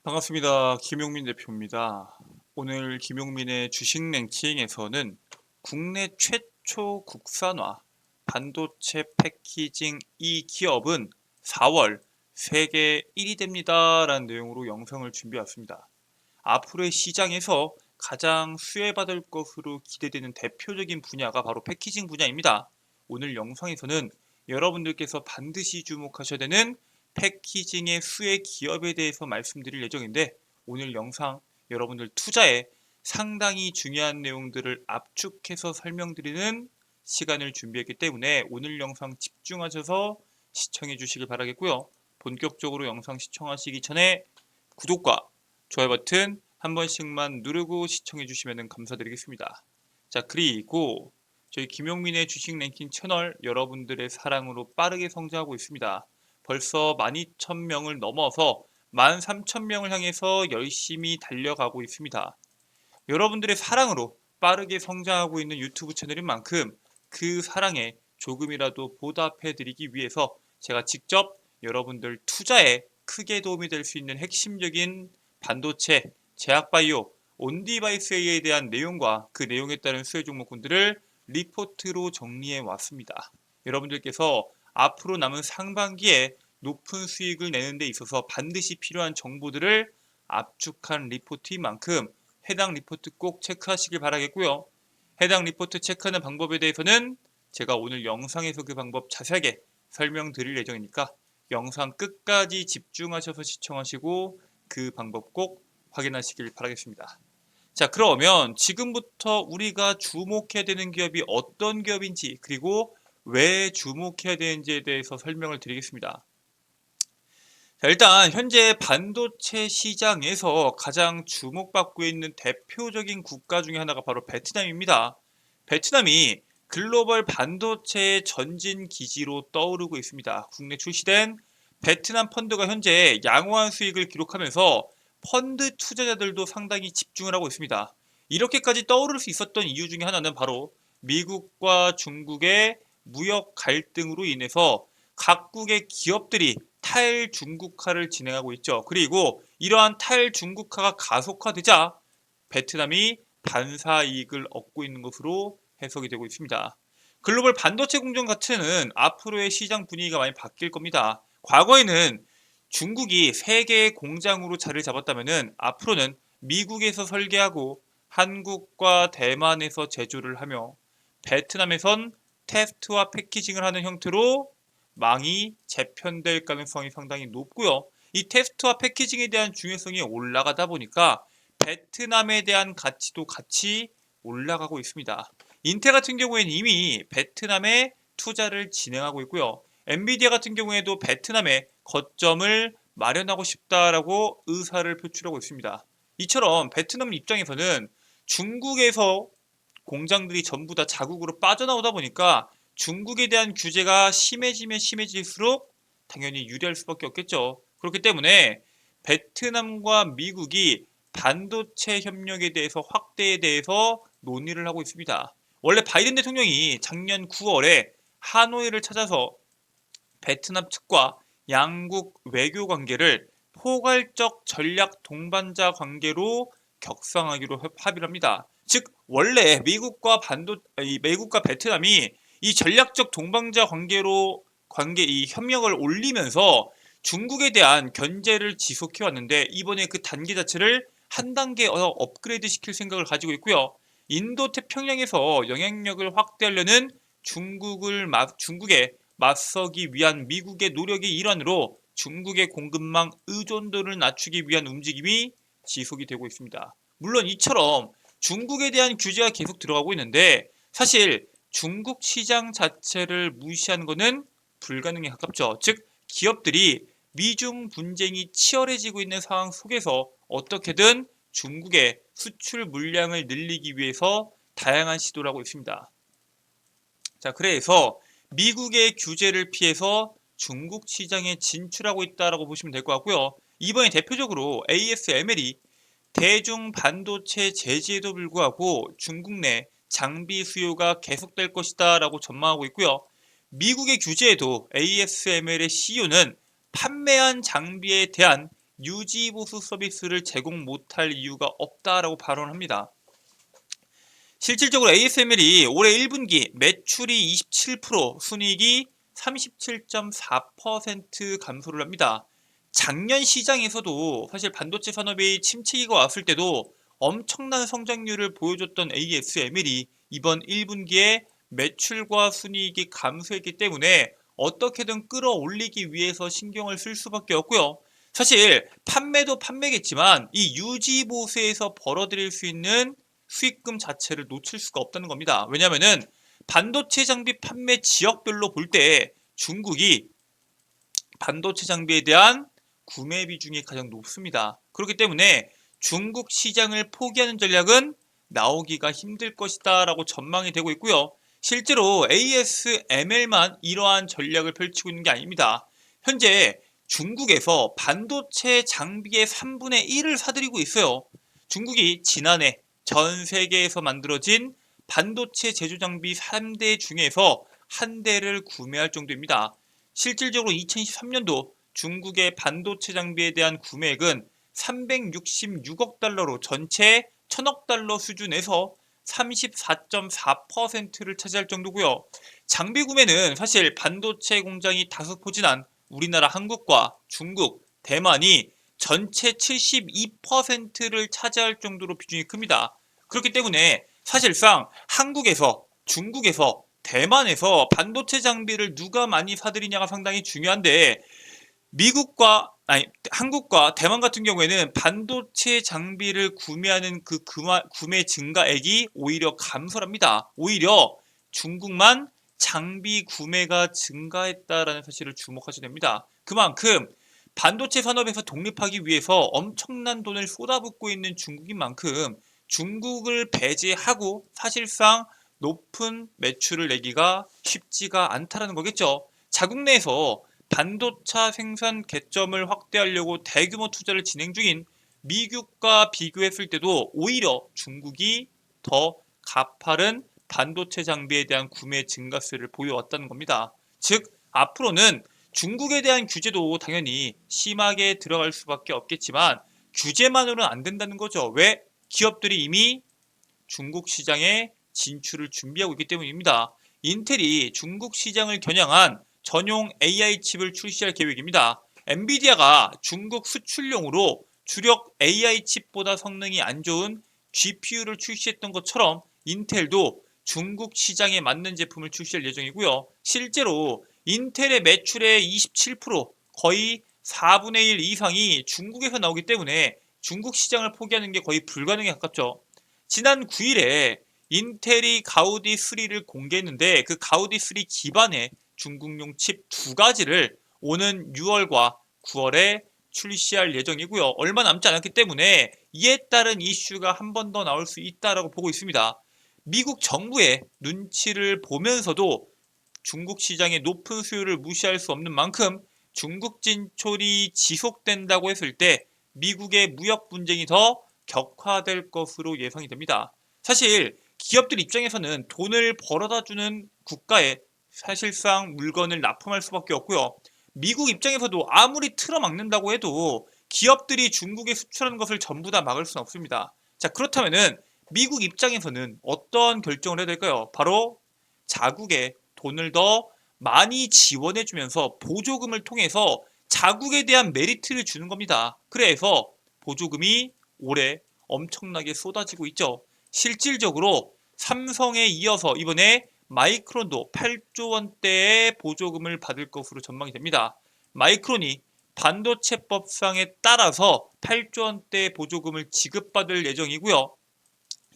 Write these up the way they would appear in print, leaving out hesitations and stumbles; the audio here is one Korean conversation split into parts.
반갑습니다. 김용민 대표입니다. 오늘 김용민의 주식 랭킹에서는 국내 최초 국산화 반도체 패키징 이 기업은 4월 세계 1위 됩니다. 라는 내용으로 영상을 준비해왔습니다. 앞으로의 시장에서 가장 수혜받을 것으로 기대되는 대표적인 분야가 바로 패키징 분야입니다. 오늘 영상에서는 여러분들께서 반드시 주목하셔야 되는 패키징의 수혜 기업에 대해서 말씀드릴 예정인데, 오늘 영상 여러분들 투자에 상당히 중요한 내용들을 압축해서 설명드리는 시간을 준비했기 때문에 오늘 영상 집중하셔서 시청해 주시길 바라겠고요. 본격적으로 영상 시청하시기 전에 구독과 좋아요 버튼 한 번씩만 누르고 시청해 주시면 감사드리겠습니다. 자, 그리고 저희 김용민의 주식 랭킹 채널 여러분들의 사랑으로 빠르게 성장하고 있습니다. 벌써 12,000명을 넘어서 13,000명을 향해서 열심히 달려가고 있습니다. 여러분들의 사랑으로 빠르게 성장하고 있는 유튜브 채널인 만큼 그 사랑에 조금이라도 보답해드리기 위해서 제가 직접 여러분들 투자에 크게 도움이 될 수 있는 핵심적인 반도체, 제약바이오, 온디바이스에 대한 내용과 그 내용에 따른 수혜 종목군들을 리포트로 정리해 왔습니다. 여러분들께서 앞으로 남은 상반기에 높은 수익을 내는 데 있어서 반드시 필요한 정보들을 압축한 리포트인 만큼 해당 리포트 꼭 체크하시길 바라겠고요. 해당 리포트 체크하는 방법에 대해서는 제가 오늘 영상에서 그 방법 자세하게 설명드릴 예정이니까 영상 끝까지 집중하셔서 시청하시고 그 방법 꼭 확인하시길 바라겠습니다. 자, 그러면 지금부터 우리가 주목해야 되는 기업이 어떤 기업인지, 그리고 왜 주목해야 되는지에 대해서 설명을 드리겠습니다. 자, 일단 현재 반도체 시장에서 가장 주목받고 있는 대표적인 국가 중에 하나가 바로 베트남입니다. 베트남이 글로벌 반도체의 전진 기지로 떠오르고 있습니다. 국내 출시된 베트남 펀드가 현재 양호한 수익을 기록하면서 펀드 투자자들도 상당히 집중을 하고 있습니다. 이렇게까지 떠오를 수 있었던 이유 중에 하나는 바로 미국과 중국의 무역 갈등으로 인해서 각국의 기업들이 탈중국화를 진행하고 있죠. 그리고 이러한 탈중국화가 가속화되자 베트남이 반사이익을 얻고 있는 것으로 해석이 되고 있습니다. 글로벌 반도체 공정 가치는 앞으로의 시장 분위기가 많이 바뀔 겁니다. 과거에는 중국이 세계의 공장으로 자리를 잡았다면 앞으로는 미국에서 설계하고 한국과 대만에서 제조를 하며 베트남에선 테스트와 패키징을 하는 형태로 망이 재편될 가능성이 상당히 높고요. 이 테스트와 패키징에 대한 중요성이 올라가다 보니까 베트남에 대한 가치도 같이 올라가고 있습니다. 인텔 같은 경우에는 이미 베트남에 투자를 진행하고 있고요. 엔비디아 같은 경우에도 베트남에 거점을 마련하고 싶다라고 의사를 표출하고 있습니다. 이처럼 베트남 입장에서는 중국에서 공장들이 전부 다 자국으로 빠져나오다 보니까 중국에 대한 규제가 심해지면 심해질수록 당연히 유리할 수밖에 없겠죠. 그렇기 때문에 베트남과 미국이 반도체 협력에 대해서 확대에 대해서 논의를 하고 있습니다. 원래 바이든 대통령이 작년 9월에 하노이를 찾아서 베트남 측과 양국 외교 관계를 포괄적 전략 동반자 관계로 격상하기로 합의를 합니다. 즉 원래 미국과 베트남이 이 전략적 동반자 이 협력을 올리면서 중국에 대한 견제를 지속해 왔는데 이번에 그 단계 자체를 한 단계 업그레이드 시킬 생각을 가지고 있고요. 인도 태평양에서 영향력을 확대하려는 중국에 맞서기 위한 미국의 노력의 일환으로 중국의 공급망 의존도를 낮추기 위한 움직임이 지속이 되고 있습니다. 물론 이처럼 중국에 대한 규제가 계속 들어가고 있는데 사실 중국 시장 자체를 무시하는 것은 불가능에 가깝죠. 즉 기업들이 미중 분쟁이 치열해지고 있는 상황 속에서 어떻게든 중국의 수출 물량을 늘리기 위해서 다양한 시도를 하고 있습니다. 자, 그래서 미국의 규제를 피해서 중국 시장에 진출하고 있다고 보시면 될 것 같고요. 이번에 대표적으로 ASML이 대중 반도체 제재에도 불구하고 중국 내 장비 수요가 계속될 것이다 라고 전망하고 있고요. 미국의 규제에도 ASML의 CEO는 판매한 장비에 대한 유지 보수 서비스를 제공 못할 이유가 없다라고 발언합니다. 실질적으로 ASML이 올해 1분기 매출이 27%, 순이익이 37.4% 감소를 합니다. 작년 시장에서도 사실 반도체 산업의 침체기가 왔을 때도 엄청난 성장률을 보여줬던 ASML이 이번 1분기에 매출과 순이익이 감소했기 때문에 어떻게든 끌어올리기 위해서 신경을 쓸 수밖에 없고요. 사실 판매도 판매겠지만 이 유지 보수에서 벌어들일 수 있는 수익금 자체를 놓칠 수가 없다는 겁니다. 왜냐하면은 반도체 장비 판매 지역별로 볼 때 중국이 반도체 장비에 대한 구매 비중이 가장 높습니다. 그렇기 때문에 중국 시장을 포기하는 전략은 나오기가 힘들 것이다 라고 전망이 되고 있고요. 실제로 ASML만 이러한 전략을 펼치고 있는 게 아닙니다. 현재 중국에서 반도체 장비의 3분의 1을 사들이고 있어요. 중국이 지난해 전 세계에서 만들어진 반도체 제조 장비 3대 중에서 한 대를 구매할 정도입니다. 실질적으로 2023년도 중국의 반도체 장비에 대한 구매액은 366억 달러로 전체 1000억 달러 수준에서 34.4%를 차지할 정도고요. 장비 구매는 사실 반도체 공장이 다소 포진한 우리나라 한국과 중국, 대만이 전체 72%를 차지할 정도로 비중이 큽니다. 그렇기 때문에 사실상 한국에서, 중국에서, 대만에서 반도체 장비를 누가 많이 사들이냐가 상당히 중요한데 한국과 대만 같은 경우에는 반도체 장비를 구매하는 그 구매 증가액이 오히려 감소합니다. 오히려 중국만 장비 구매가 증가했다라는 사실을 주목하셔야 됩니다. 그만큼 반도체 산업에서 독립하기 위해서 엄청난 돈을 쏟아붓고 있는 중국인 만큼 중국을 배제하고 사실상 높은 매출을 내기가 쉽지가 않다라는 거겠죠. 자국 내에서 반도체 생산 개점을 확대하려고 대규모 투자를 진행 중인 미국과 비교했을 때도 오히려 중국이 더 가파른 반도체 장비에 대한 구매 증가세를 보여왔다는 겁니다. 즉 앞으로는 중국에 대한 규제도 당연히 심하게 들어갈 수밖에 없겠지만 규제만으로는 안 된다는 거죠. 왜? 기업들이 이미 중국 시장에 진출을 준비하고 있기 때문입니다. 인텔이 중국 시장을 겨냥한 전용 AI 칩을 출시할 계획입니다. 엔비디아가 중국 수출용으로 주력 AI 칩보다 성능이 안 좋은 GPU를 출시했던 것처럼 인텔도 중국 시장에 맞는 제품을 출시할 예정이고요. 실제로 인텔의 매출의 27%, 거의 4분의 1 이상이 중국에서 나오기 때문에 중국 시장을 포기하는 게 거의 불가능에 가깝죠. 지난 9일에 인텔이 가우디 3를 공개했는데 그 가우디 3 기반의 중국용 칩 두 가지를 오는 6월과 9월에 출시할 예정이고요. 얼마 남지 않았기 때문에 이에 따른 이슈가 한 번 더 나올 수 있다라고 보고 있습니다. 미국 정부의 눈치를 보면서도 중국 시장의 높은 수요를 무시할 수 없는 만큼 중국 진출이 지속된다고 했을 때 미국의 무역 분쟁이 더 격화될 것으로 예상이 됩니다. 사실 기업들 입장에서는 돈을 벌어다 주는 국가에 사실상 물건을 납품할 수밖에 없고요. 미국 입장에서도 아무리 틀어막는다고 해도 기업들이 중국에 수출하는 것을 전부 다 막을 수는 없습니다. 자, 그렇다면은 미국 입장에서는 어떤 결정을 해야 될까요? 바로 자국에 돈을 더 많이 지원해주면서 보조금을 통해서 자국에 대한 메리트를 주는 겁니다. 그래서 보조금이 올해 엄청나게 쏟아지고 있죠. 실질적으로 삼성에 이어서 이번에 마이크론도 8조 원대의 보조금을 받을 것으로 전망이 됩니다. 마이크론이 반도체법상에 따라서 8조 원대의 보조금을 지급받을 예정이고요.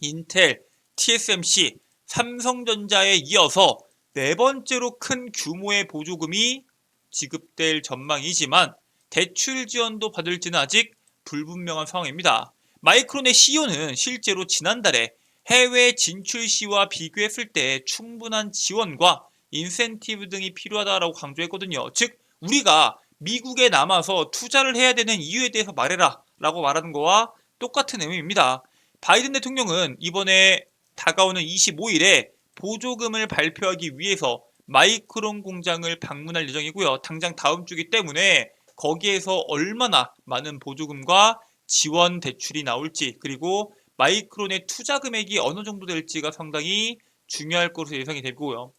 인텔, TSMC, 삼성전자에 이어서 네 번째로 큰 규모의 보조금이 지급될 전망이지만 대출 지원도 받을지는 아직 불분명한 상황입니다. 마이크론의 CEO는 실제로 지난달에 해외 진출 시와 비교했을 때 충분한 지원과 인센티브 등이 필요하다고 강조했거든요. 즉 우리가 미국에 남아서 투자를 해야 되는 이유에 대해서 말해라 라고 말하는 거와 똑같은 의미입니다. 바이든 대통령은 이번에 다가오는 25일에 보조금을 발표하기 위해서 마이크론 공장을 방문할 예정이고요. 당장 다음 주기 때문에 거기에서 얼마나 많은 보조금과 지원 대출이 나올지, 그리고 마이크론의 투자 금액이 어느 정도 될지가 상당히 중요할 것으로 예상이 되고요.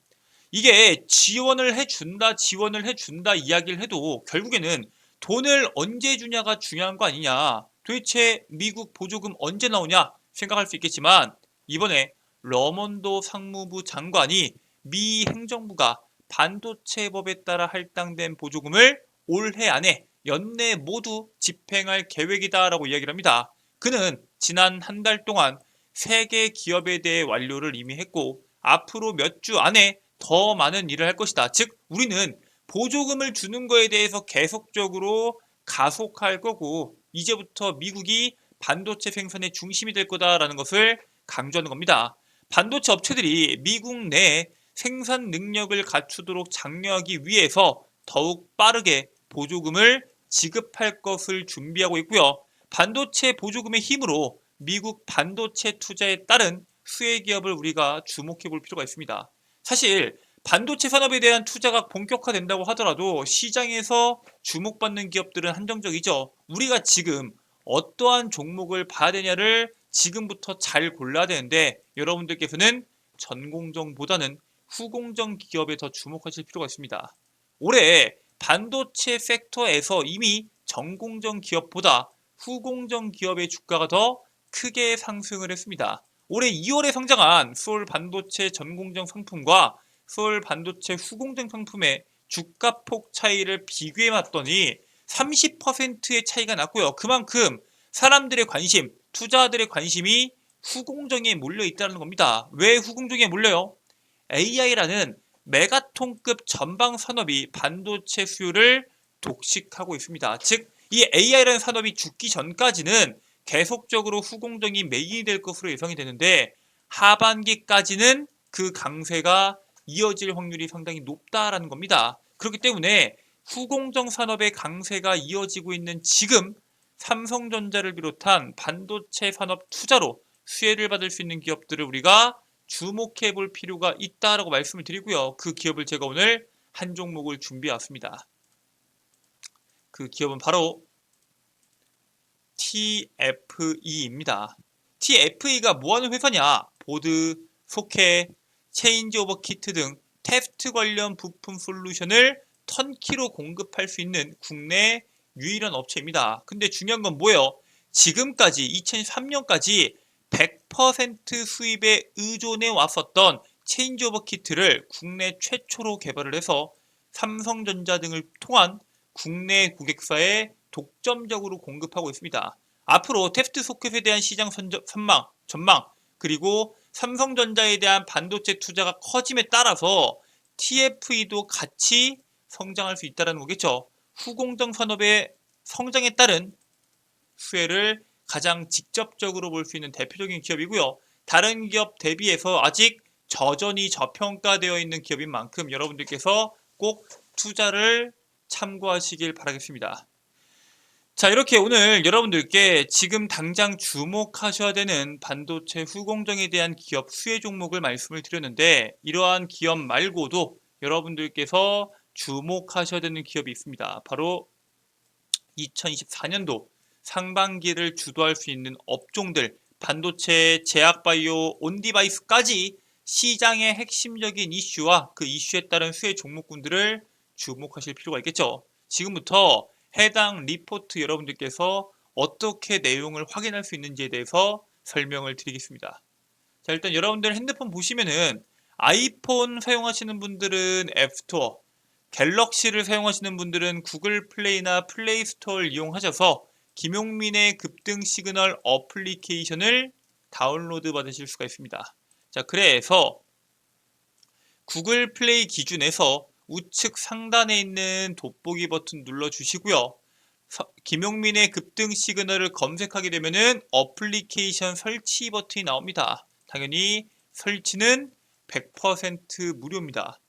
이게 지원을 해준다 이야기를 해도 결국에는 돈을 언제 주냐가 중요한 거 아니냐. 도대체 미국 보조금 언제 나오냐 생각할 수 있겠지만, 이번에 러먼도 상무부 장관이 미 행정부가 반도체법에 따라 할당된 보조금을 올해 안에 연내 모두 집행할 계획이다라고 이야기를 합니다. 그는 지난 한 달 동안 세계 기업에 대해 완료를 이미 했고, 앞으로 몇 주 안에 더 많은 일을 할 것이다. 즉, 우리는 보조금을 주는 거에 대해서 계속적으로 가속할 거고, 이제부터 미국이 반도체 생산의 중심이 될 거다라는 것을 강조하는 겁니다. 반도체 업체들이 미국 내 생산 능력을 갖추도록 장려하기 위해서 더욱 빠르게 보조금을 지급할 것을 준비하고 있고요. 반도체 보조금의 힘으로 미국 반도체 투자에 따른 수혜 기업을 우리가 주목해 볼 필요가 있습니다. 사실 반도체 산업에 대한 투자가 본격화된다고 하더라도 시장에서 주목받는 기업들은 한정적이죠. 우리가 지금 어떠한 종목을 봐야 되냐를 지금부터 잘 골라야 되는데, 여러분들께서는 전공정보다는 후공정 기업에 더 주목하실 필요가 있습니다. 올해 반도체 섹터에서 이미 전공정 기업보다 후공정 기업의 주가가 더 크게 상승을 했습니다. 올해 2월에 성장한 수월 반도체 전공정 상품과 수월 반도체 후공정 상품의 주가폭 차이를 비교해 봤더니 30%의 차이가 났고요. 그만큼 사람들의 관심, 투자자들의 관심이 후공정에 몰려 있다는 겁니다. 왜 후공정에 몰려요? AI라는 메가톤급 전방 산업이 반도체 수요를 독식하고 있습니다. 즉, 이 AI라는 산업이 죽기 전까지는 계속적으로 후공정이 메인이 될 것으로 예상이 되는데, 하반기까지는 그 강세가 이어질 확률이 상당히 높다라는 겁니다. 그렇기 때문에 후공정 산업의 강세가 이어지고 있는 지금 삼성전자를 비롯한 반도체 산업 투자로 수혜를 받을 수 있는 기업들을 우리가 주목해 볼 필요가 있다라고 말씀을 드리고요. 그 기업을 제가 오늘 한 종목을 준비해 왔습니다. 그 기업은 바로 TFE입니다. TFE가 뭐하는 회사냐? 보드, 소켓, 체인지오버 키트 등 테스트 관련 부품 솔루션을 턴키로 공급할 수 있는 국내 유일한 업체입니다. 근데 중요한 건 뭐예요? 지금까지 2003년까지 100% 수입에 의존해 왔었던 체인지오버 키트를 국내 최초로 개발을 해서 삼성전자 등을 통한 국내 고객사에 독점적으로 공급하고 있습니다. 앞으로 테스트 소켓에 대한 시장 전망, 그리고 삼성전자에 대한 반도체 투자가 커짐에 따라서 TFE도 같이 성장할 수 있다는 거겠죠. 후공정 산업의 성장에 따른 수혜를 가장 직접적으로 볼 수 있는 대표적인 기업이고요. 다른 기업 대비해서 아직 여전히 저평가되어 있는 기업인 만큼 여러분들께서 꼭 투자를 참고하시길 바라겠습니다. 자, 이렇게 오늘 여러분들께 지금 당장 주목하셔야 되는 반도체 후공정에 대한 기업 수혜 종목을 말씀을 드렸는데, 이러한 기업 말고도 여러분들께서 주목하셔야 되는 기업이 있습니다. 바로 2024년도 상반기를 주도할 수 있는 업종들, 반도체, 제약바이오, 온디바이스까지 시장의 핵심적인 이슈와 그 이슈에 따른 수혜 종목군들을 주목하실 필요가 있겠죠. 지금부터 해당 리포트 여러분들께서 어떻게 내용을 확인할 수 있는지에 대해서 설명을 드리겠습니다. 자, 일단 여러분들 핸드폰 보시면은 아이폰 사용하시는 분들은 앱스토어, 갤럭시를 사용하시는 분들은 구글 플레이나 플레이 스토어를 이용하셔서 김용민의 급등 시그널 어플리케이션을 다운로드 받으실 수가 있습니다. 자, 그래서 구글 플레이 기준에서 우측 상단에 있는 돋보기 버튼 눌러주시고요. 김용민의 급등 시그널을 검색하게 되면은 어플리케이션 설치 버튼이 나옵니다. 당연히 설치는 100% 무료입니다.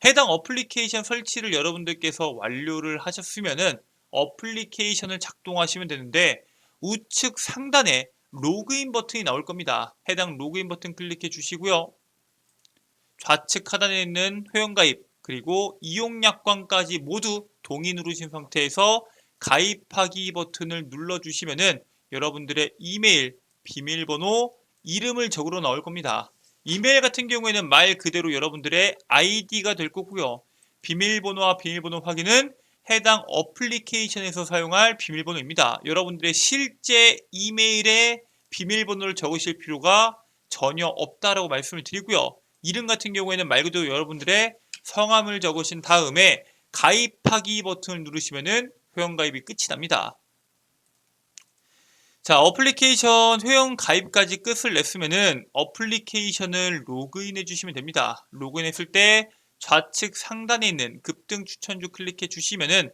해당 어플리케이션 설치를 여러분들께서 완료를 하셨으면은 어플리케이션을 작동하시면 되는데, 우측 상단에 로그인 버튼이 나올 겁니다. 해당 로그인 버튼 클릭해 주시고요. 좌측 하단에 있는 회원가입 그리고 이용약관까지 모두 동의 누르신 상태에서 가입하기 버튼을 눌러주시면은 여러분들의 이메일, 비밀번호, 이름을 적으러 나올 겁니다. 이메일 같은 경우에는 말 그대로 여러분들의 아이디가 될 거고요. 비밀번호와 비밀번호 확인은 해당 어플리케이션에서 사용할 비밀번호입니다. 여러분들의 실제 이메일에 비밀번호를 적으실 필요가 전혀 없다라고 말씀을 드리고요. 이름 같은 경우에는 말 그대로 여러분들의 성함을 적으신 다음에 가입하기 버튼을 누르시면은 회원가입이 끝이 납니다. 자, 어플리케이션 회원 가입까지 끝을 냈으면은 어플리케이션을 로그인해 주시면 됩니다. 로그인했을 때 좌측 상단에 있는 급등 추천주 클릭해 주시면은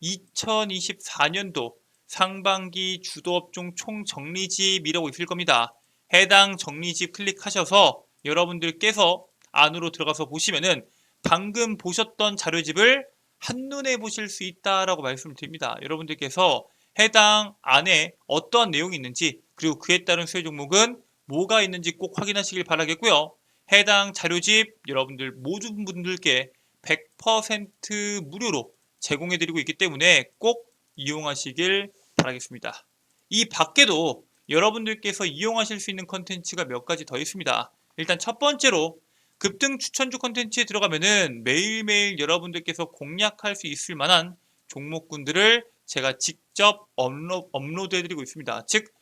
2024년도 상반기 주도업종 총정리집이라고 있을 겁니다. 해당 정리집 클릭하셔서 여러분들께서 안으로 들어가서 보시면은 방금 보셨던 자료집을 한눈에 보실 수 있다라고 말씀드립니다. 여러분들께서 해당 안에 어떠한 내용이 있는지 그리고 그에 따른 수혜 종목은 뭐가 있는지 꼭 확인하시길 바라겠고요. 해당 자료집 여러분들 모든 분들께 100% 무료로 제공해드리고 있기 때문에 꼭 이용하시길 바라겠습니다. 이 밖에도 여러분들께서 이용하실 수 있는 컨텐츠가 몇 가지 더 있습니다. 일단 첫 번째로 급등 추천주 컨텐츠에 들어가면은 매일매일 여러분들께서 공략할 수 있을 만한 종목군들을 제가 직접 업로드해드리고 있습니다. 즉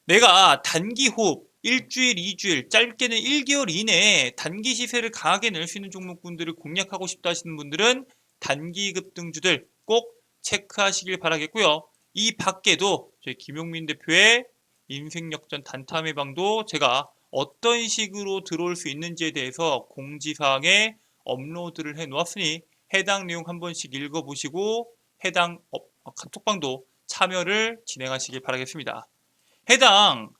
내가 단기 호흡, 일주일, 2주일, 짧게는 1개월 이내에 단기 시세를 강하게 낼 수 있는 종목군들을 공략하고 싶다 하시는 분들은 단기 급등주들 꼭 체크하시길 바라겠고요. 이 밖에도 저희 김용민 대표의 인생역전 단타 매방도 제가 어떤 식으로 들어올 수 있는지에 대해서 공지사항에 업로드를 해 놓았으니 해당 내용 한 번씩 읽어보시고 해당 카톡방도 참여를 진행하시길 바라겠습니다. 해당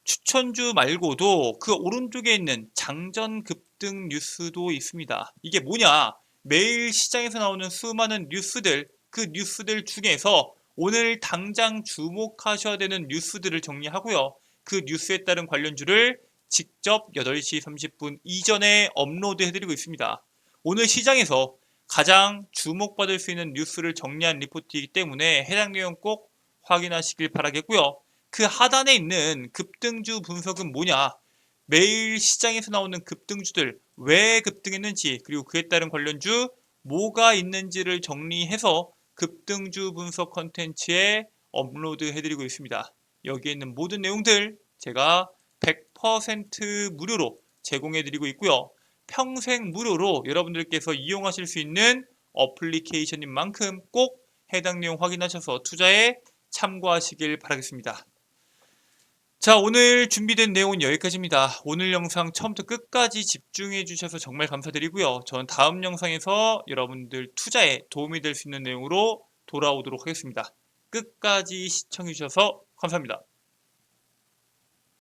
추천주 말고도 그 오른쪽에 있는 장전 급등 뉴스도 있습니다. 이게 뭐냐? 매일 시장에서 나오는 수많은 뉴스들, 그 뉴스들 중에서 오늘 당장 주목하셔야 되는 뉴스들을 정리하고요. 그 뉴스에 따른 관련주를 직접 8시 30분 이전에 업로드 해드리고 있습니다. 오늘 시장에서 가장 주목받을 수 있는 뉴스를 정리한 리포트이기 때문에 해당 내용 꼭 확인하시길 바라겠고요. 그 하단에 있는 급등주 분석은 뭐냐? 매일 시장에서 나오는 급등주들 왜 급등했는지 그리고 그에 따른 관련주 뭐가 있는지를 정리해서 급등주 분석 컨텐츠에 업로드 해드리고 있습니다. 여기에 있는 모든 내용들 제가 100% 무료로 제공해드리고 있고요. 평생 무료로 여러분들께서 이용하실 수 있는 어플리케이션인 만큼 꼭 해당 내용 확인하셔서 투자에 참고하시길 바라겠습니다. 자, 오늘 준비된 내용은 여기까지입니다. 오늘 영상 처음부터 끝까지 집중해 주셔서 정말 감사드리고요. 저는 다음 영상에서 여러분들 투자에 도움이 될 수 있는 내용으로 돌아오도록 하겠습니다. 끝까지 시청해 주셔서 감사합니다.